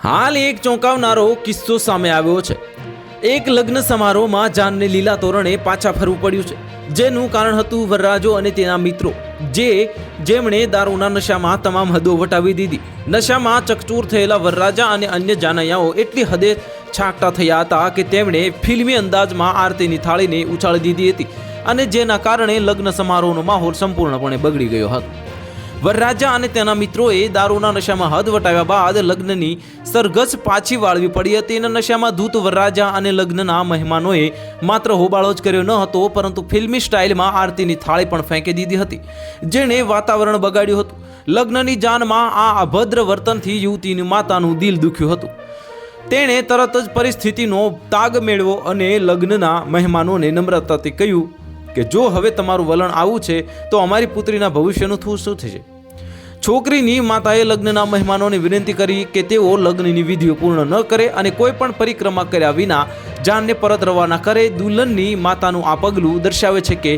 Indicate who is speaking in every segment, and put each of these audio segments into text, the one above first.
Speaker 1: હાલ એક ચોંકાવનારો કિસ્સો સામે આવ્યો છે। એક લગ્ન સમારોહમાં જાનને લીલા તોરણે પાછા ફરવું પડ્યું છે, જેનું કારણ હતું વરરાજો અને તેના મિત્રો, જેમણે દારૂના નશામાં તમામ હદો વટાવી દીધી। નશામાં ચકચૂર થયેલા વરરાજા અને અન્ય જાનૈયાઓ એટલી હદે છાંકતા થયા હતા કે તેમણે ફિલ્મી અંદાજમાં આરતીની થાળીને ઉછાળી દીધી હતી, અને જેના કારણે લગ્ન સમારોહનો માહોલ સંપૂર્ણપણે બગડી ગયો હતો। વરરાજા અને તેના મિત્રોએ દારૂના નશામાં હદ વટાવ્યા બાદ લગ્નની સરઘસ પાછી વાળવી પડી હતી। અને નશામાં ધૂત વરરાજા અને લગ્નના મહેમાનોએ માત્ર હોબાળો જ કર્યો ન હતો, પરંતુ ફિલ્મી સ્ટાઇલમાં આરતીની થાળી પણ ફેંકી દીધી હતી, જેણે વાતાવરણ બગાડ્યું હતું। લગ્નની જાનમાં આ અભદ્ર વર્તનથી યુવતીની માતાનું દિલ દુખ્યું હતું। તેણે તરત જ પરિસ્થિતિનો તાગ મેળવ્યો અને લગ્નના મહેમાનોને નમ્રતાથી કહ્યું કે જો હવે તમારું વલણ આવું છે તો અમારી પુત્રીના ભવિષ્યનું શું થશે। છોકરીની માતાએ લગ્નના મહેમાનોને વિનંતી કરી કે તેઓ લગ્નની વિધિઓ પૂર્ણ ન કરે અને કોઈ પણ પરિક્રમા કર્યા વિના જાનને પરત રવાના કરે। દુલ્હનની માતાનું આ પગલું દર્શાવે છે કે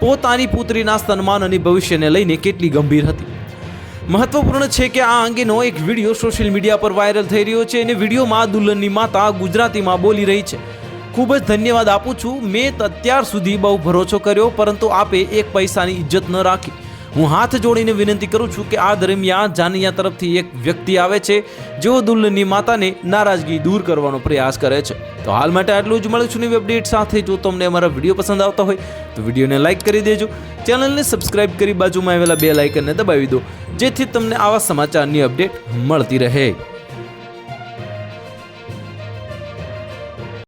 Speaker 1: પોતાની પુત્રીના સન્માન અને ભવિષ્યને લઈને કેટલી ગંભીર હતી। મહત્વપૂર્ણ છે કે આ અંગેનો એક વિડીયો સોશિયલ મીડિયા પર વાયરલ થઈ રહ્યો છે અને વિડીયોમાં દુલ્હનની માતા ગુજરાતીમાં બોલી રહી છે, ખૂબ જ ધન્યવાદ આપું છું। મેં અત્યાર સુધી બહુ ભરોસો કર્યો, પરંતુ આપે એક પૈસાની ઇજ્જત ન રાખી। હું હાથ જોડીને વિનંતી કરું છું કે આ દરમિયાન જાનૈયા તરફથી એક વ્યક્તિ આવે છે, જેઓ દુલ્હનની માતાને નારાજગી દૂર કરવાનો પ્રયાસ કરે છે। તો હાલ માટે આટલું જ, મળીશું નવી અપડેટ સાથે। જો તમને અમારા વિડીયો પસંદ આવતા હોય તો વિડીયોને લાઇક કરી દેજો, ચેનલને સબસ્ક્રાઇબ કરી બાજુમાં આવેલા બેલ આઇકનને દબાવી દો, જેથી તમને આવા સમાચારની અપડેટ મળતી રહે।